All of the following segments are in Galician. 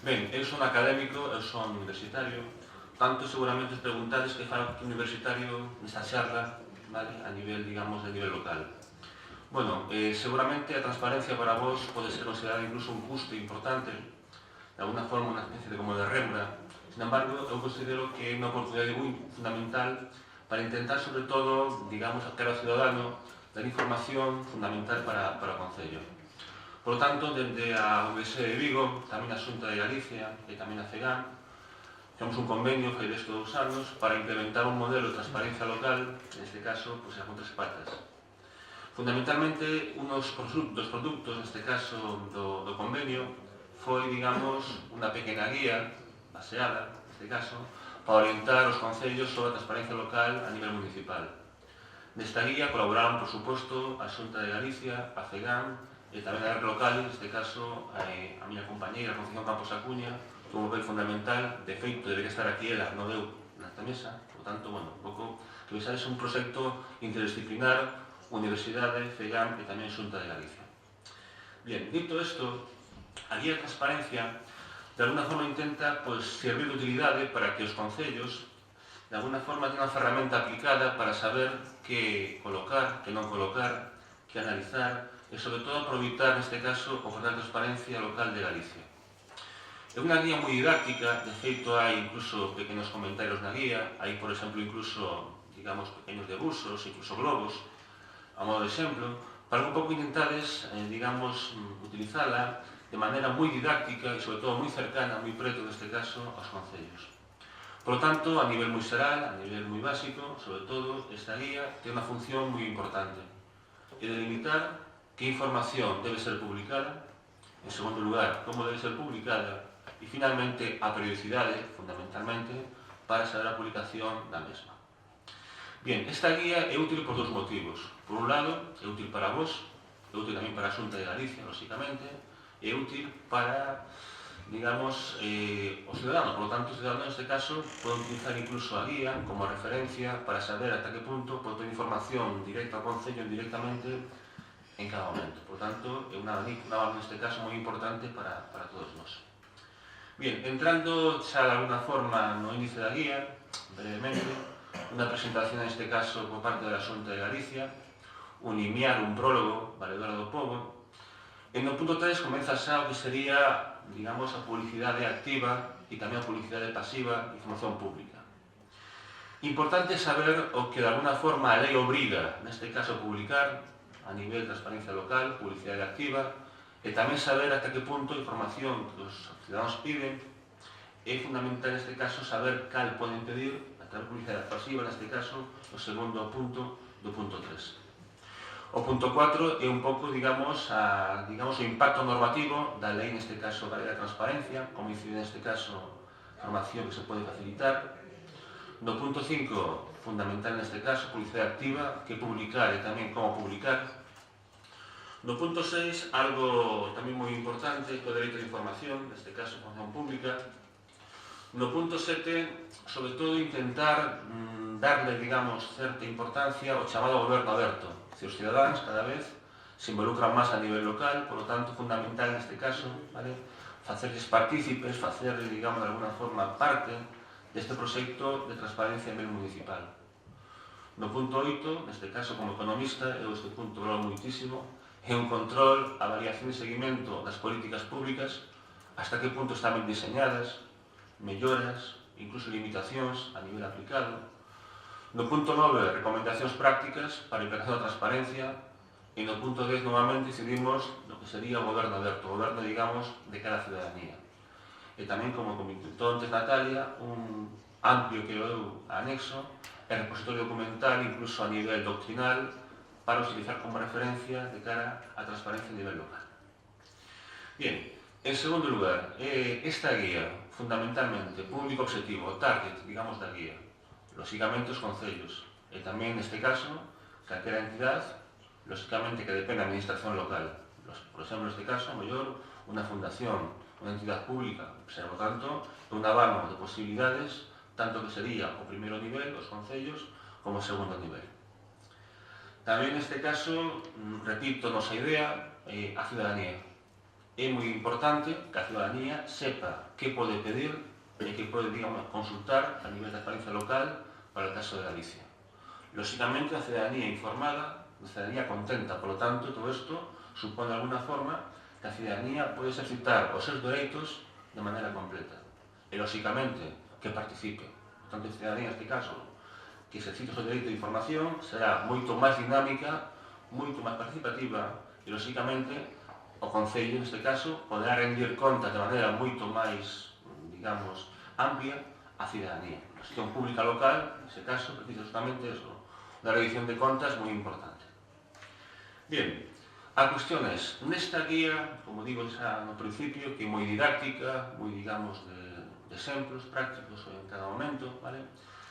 Ben, eu son académico, eu son universitario, tanto seguramente os preguntades que falo que universitario nesta xarla, vale, a nivel, digamos, de nivel local. Bueno, seguramente a transparencia para vos pode ser considerada incluso un custo importante, de alguna forma unha especie de como de rémora. Sin embargo, eu considero que é unha oportunidade moi fundamental para intentar, sobre todo, digamos, a cara ao cidadano, dar información fundamental para o Concello. Por lo tanto, desde a UBS de Vigo, tamén a Xunta de Galicia e tamén a CEGAM, temos un convenio fai destes 2 anos para implementar un modelo de transparencia local, neste caso, pois, a con 3 patas. Fundamentalmente, un dos produtos, neste caso, do convenio, foi, digamos, unha pequena guía, baseada, neste caso, para orientar os concellos sobre a transparencia local a nivel municipal. Nesta guía colaboraron, por suposto, a Xunta de Galicia, a CEGAM e tamén a local, neste caso, a miña compañeira, Concepción Campos Acuña, que un papel fundamental, de feito, debería estar aquí ela, non eu, nesta mesa, por tanto, bueno, un pouco, que vexades un proxecto interdisciplinar, Universidade, CEGAM e tamén Xunta de Galicia. Bien, dito isto, a guía de transparencia, de alguna forma intenta, pois, servir de utilidade para que os concellos, de alguna forma, tengan unha ferramenta aplicada para saber que colocar, que non colocar, que analizar e, sobre todo, aproveitar, neste caso, o Portal de Transparencia Local de Galicia. É unha guía moi didáctica, de feito, hai incluso pequenos comentarios na guía, hai, por exemplo, incluso, digamos, pequenos debuxos, incluso globos, a modo de exemplo, para un pouco intentades, digamos, utilizala de maneira moi didáctica e, sobre todo, moi cercana, moi preto, neste caso, aos concellos. Por lo tanto, a nivel moi xeral, a nivel moi básico, sobre todo, esta guía ten unha función moi importante. É delimitar que información debe ser publicada, en segundo lugar, como debe ser publicada, e, finalmente, a periodicidade, fundamentalmente, para saber a publicación da mesma. Bien, esta guía é útil por 2 motivos. Por un lado, é útil para vos, é útil tamén para a Xunta de Galicia, lóxicamente, é útil para, digamos, o cidadano. Por lo tanto, o cidadano, neste caso, pode utilizar incluso a guía como referencia para saber ata que punto pode ter información directa ao Concello directamente en cada momento. Por tanto, é unha base, neste caso, moi importante para todos nós. Bien, entrando xa de alguna forma no índice da guía, brevemente, unha presentación, neste caso, por parte da Xunta de Galicia, un limiar, un prólogo, valedora do povo, e no punto 3 comeza xa o que sería, digamos, a publicidade activa e tamén a publicidade pasiva de información pública. Importante saber o que de alguna forma a lei obriga, neste caso, a publicar a nivel de transparencia local, publicidade activa, e tamén saber ata que punto a información que os ciudadanos piden é fundamental, neste caso, saber cal poden pedir a publicidade pasiva, neste caso, o segundo punto do punto 3. O punto 4 é un pouco, digamos, o impacto normativo da lei, neste caso, da lei da transparencia, como incide, neste caso, a información que se pode facilitar. No punto 5, fundamental neste caso, publicidade activa, que publicar e tamén como publicar. No punto 6, algo tamén moi importante, o dereito de información, neste caso, información pública. No punto 7, sobre todo, intentar darle, digamos, certa importancia ao chamado goberno aberto. Os cidadáns cada vez se involucran máis a nivel local, por lo tanto, fundamental neste caso, vale, facerles partícipes, facer, digamos, de alguna forma parte deste proxecto de transparencia a nivel municipal. No punto 8, neste caso, como economista, eu este punto valoro moitísimo, é un control, avaliación e seguimento das políticas públicas, hasta que punto están ben diseñadas, melloras, incluso limitacións a nivel aplicado. No punto 9, recomendacións prácticas para a implementación da transparencia. E no punto 10, novamente, incidimos no que sería o goberno aberto, o goberno, digamos, de cada ciudadanía. E tamén, como comentou antes Natalia, un amplio que eu anexo, é repositorio documental, incluso a nivel doctrinal, para utilizar como referencia de cara á transparencia a nivel local. Bien, en segundo lugar, esta guía, fundamentalmente, público objetivo, o target, digamos, da guía, lóxicamente os concellos, e tamén, neste caso, calquera entidade, lóxicamente que depende da administración local. Por exemplo, neste caso, a mellor, unha fundación, unha entidade pública, por tanto, un abano de posibilidades, tanto que sería o primeiro nivel, os concellos, como o segundo nivel. Tamén, neste caso, repito, nosa idea, a ciudadanía. é moi importante que a ciudadanía sepa que pode pedir e que pode, digamos, consultar a nivel da transparencia local para o caso de Galicia. Lóxicamente, a ciudadanía informada, a ciudadanía contenta, por lo tanto, todo isto supón de alguna forma que a ciudadanía pode exercitar os seus dereitos de maneira completa. E, lóxicamente, que participe. Por tanto, a ciudadanía, neste caso, que exercite o seu dereito de información será moito máis dinámica, moito máis participativa e, lóxicamente, o Concello, neste caso, poderá rendir contas de maneira moito máis, digamos, amplia á ciudadanía. A xestión pública local, neste caso, precisa justamente eso, da rendición de contas moi importante. Bien, a cuestión é, nesta guía, como digo xa no principio, que é moi didáctica, moi, digamos, de exemplos prácticos en cada momento, vale?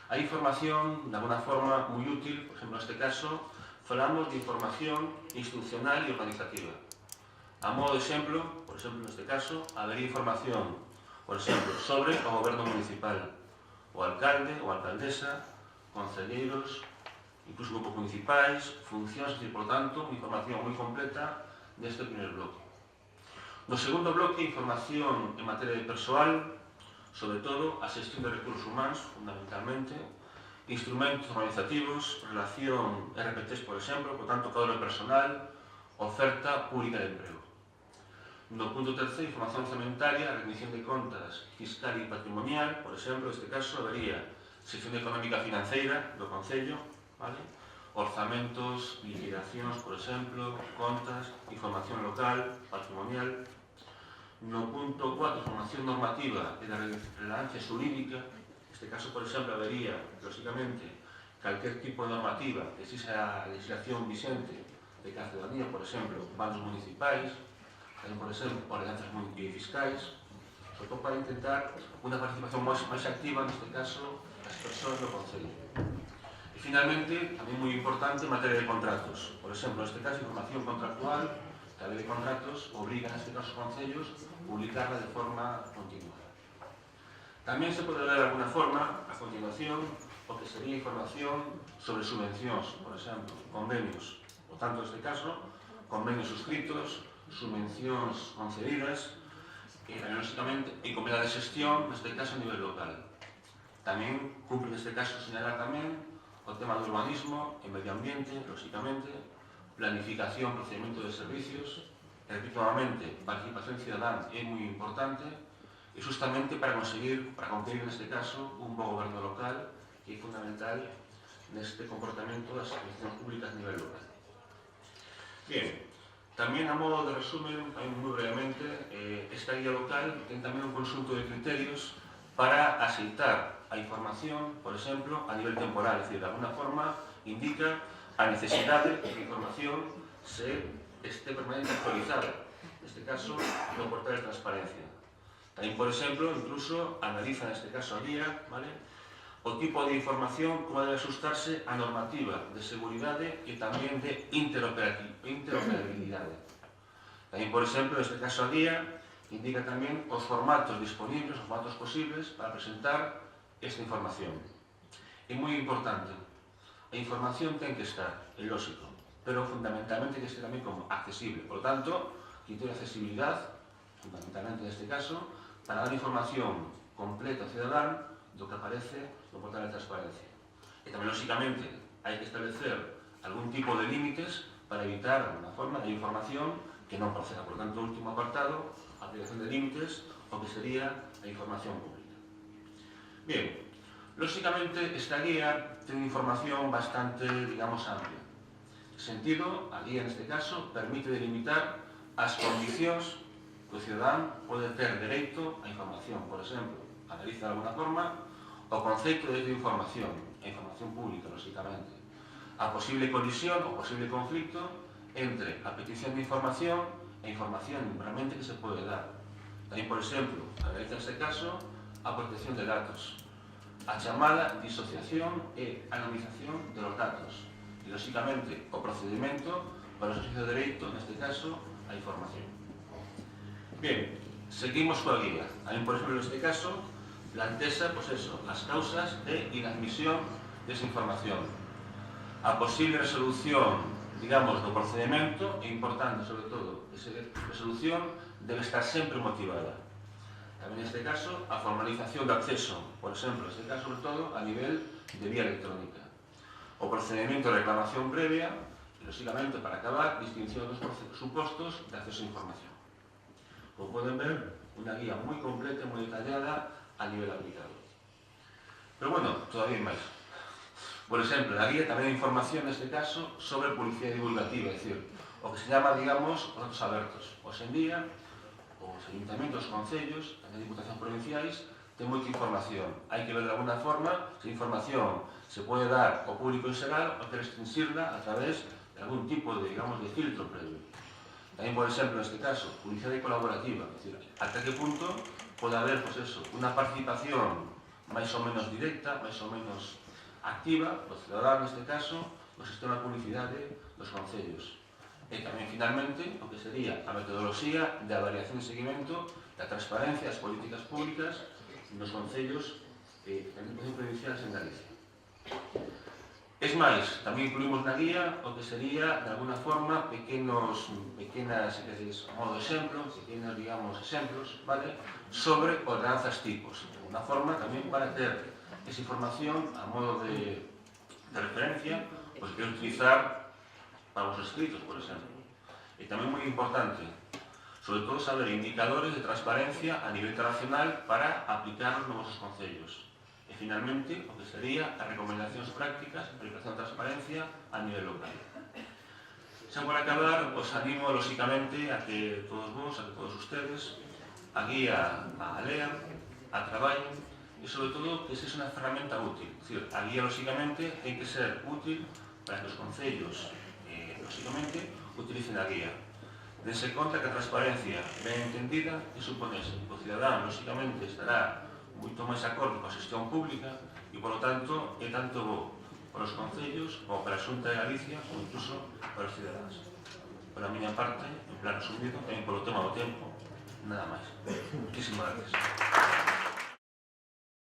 A información, de alguna forma, moi útil, por exemplo, neste caso, falamos de información institucional e organizativa. A modo de exemplo, por exemplo, neste caso, habería información, por exemplo, sobre o goberno municipal, o alcalde ou alcaldesa, concelleiros, incluso grupos municipais, funcións, e, por tanto, unha información moi completa neste primer bloque. No segundo bloque, información en materia de persoal, sobre todo a xestión de recursos humanos, fundamentalmente, instrumentos organizativos, relación RPTs, por exemplo, por tanto, cadro personal, oferta pública de emprego. No punto terceiro, información orzamentaria, rendición de contas fiscal e patrimonial, por exemplo, neste caso, habería sección económica financeira do Concello, vale? Orzamentos, liquidacións, por exemplo, contas, información local, patrimonial. No punto 4, información normativa e da relevancia xurídica, neste caso, por exemplo, habería, lóxicamente, calquer tipo de normativa que exixa a legislación vixente de cada ciudadanía, por exemplo, bancos municipais, tamén, por exemplo, ordenanzas fiscais, sobre todo para intentar unha participación máis activa, neste caso, das persoas do Concello. E, finalmente, tamén moi importante, en materia de contratos. Por exemplo, neste caso, información contractual, que a lei de contratos obriga, neste caso, os concellos, a publicarla de forma continuada. Tamén se pode ver, de alguna forma, a continuación, o que sería información sobre subvencións, por exemplo, convenios. Por tanto, neste caso, convenios suscritos, subvencións concedidas, e, lógicamente, e comida de xestión, neste caso, a nivel local. Tamén cumpre, neste caso, señalar tamén o tema do urbanismo e medio ambiente, lógicamente, planificación, procedimento de servicios, e, repito novamente, participación ciudadana é moi importante, e justamente para conseguir, para cumplir, neste caso, un bo goberno local, que é fundamental neste comportamento das administracións públicas a nivel local. Bien, tamén a modo de resumen, moi brevemente, esta guía local ten tamén un conxunto de criterios para aceitar a información, por exemplo, a nivel temporal, é dicir, de alguna forma indica a necesidade de que a información se este permanente actualizada, neste caso, no portal de transparencia. Tamén, por exemplo, incluso analiza, neste caso, a guía, vale? O tipo de información como debe ajustarse a normativa de seguridade e tamén de interoperabilidade. Tamén, por exemplo, neste caso, a guía indica tamén os formatos disponibles, os formatos posibles para presentar esta información. É moi importante. A información ten que estar, é lógico, pero fundamentalmente que este tamén como accesible. Por tanto, criterio de accesibilidade, fundamentalmente neste caso, para dar información completa ao cidadán do que aparece no portal de transparencia. E tamén, lógicamente, hai que establecer algún tipo de límites para evitar, de alguna forma, a información que non proceda. Por tanto, o último apartado, a aplicación de límites, o que sería a información pública. Bien, lógicamente, esta guía ten información bastante, digamos, amplia. En sentido, a guía, neste caso, permite delimitar as condicións que o cidadán pode ter dereito á información. Por exemplo, analiza de alguna forma o conceito de información, a información pública, lógicamente, a posible colisión ou posible conflicto entre a petición de información e a información realmente que se pode dar. Tamén, por exemplo, analiza neste caso a protección de datos, a chamada disociación e anonimización de los datos e, lógicamente, o procedimento para o exercicio de dereito, neste caso, a información. Bien, seguimos coa guía. Tamén, por exemplo, neste caso, plantexa, pois eso, as causas de inadmisión desa información, a posible resolución digamos, do procedimento, é importante, sobre todo, que a resolución debe estar sempre motivada. Tamén neste caso, a formalización de acceso, por exemplo, neste caso, sobre todo, a nivel de vía electrónica. O procedimento de reclamación previa, e, lógicamente, para acabar, distinción dos supostos de acceso a información. Como poden ver, unha guía moi completa e moi detallada a nivel aplicado. Pero, bueno, todavía máis. Por exemplo, na guía tamén hai información, neste caso, sobre publicidade divulgativa, é dicir, o que se llama, digamos, os datos abertos. Hoxe en día, os ayuntamentos, os concellos, as diputacións provinciais, ten moita información. Hai que ver de alguna forma se a información se pode dar ao público en xeral ou que restringirla a través de algún tipo de, digamos, de filtro previo. Tamén, por exemplo, neste caso, publicidade colaborativa, é dicir, ata que punto pode haber, pois eso, unha participación máis ou menos directa, máis ou menos activa, do cidadano, neste caso, no sistema de publicidade dos concellos. E tamén, finalmente, o que sería a metodoloxía de avaliación e seguimento da transparencia das políticas públicas nos concellos e nas diputacións provinciais en Galicia. Es máis, tamén incluímos na guía o que sería, de alguna forma, pequenas, a modo de exemplo, pequenos, digamos, exemplos, vale, sobre ordenanzas tipos. Unha forma tamén para ter esa información a modo de referencia, pois que utilizar para os escritos, por exemplo. E tamén moi importante, sobre todo, saber indicadores de transparencia a nivel internacional para aplicar nos nosos concellos. E, finalmente, o que sería as recomendacións prácticas de aplicación de transparencia a nivel local. Xa por acabar, os animo, lógicamente, a que todos vos, a que todos ustedes, a guía a lean, a traballen, e, sobre todo, que sexa unha ferramenta útil. É dicir, a guía, lógicamente, ten que ser útil para que os concellos, lógicamente, utilicen a guía. Dense conta que a transparencia ben entendida e suponese que o cidadán, lógicamente, estará moito máis acorde coa xestión pública e, polo tanto, é tanto bo para os concellos como para a Xunta de Galicia ou incluso para os cidadáns. Por a miña parte, en plan resumido, tamén polo tema do tempo, nada máis. Muchísimas gracias.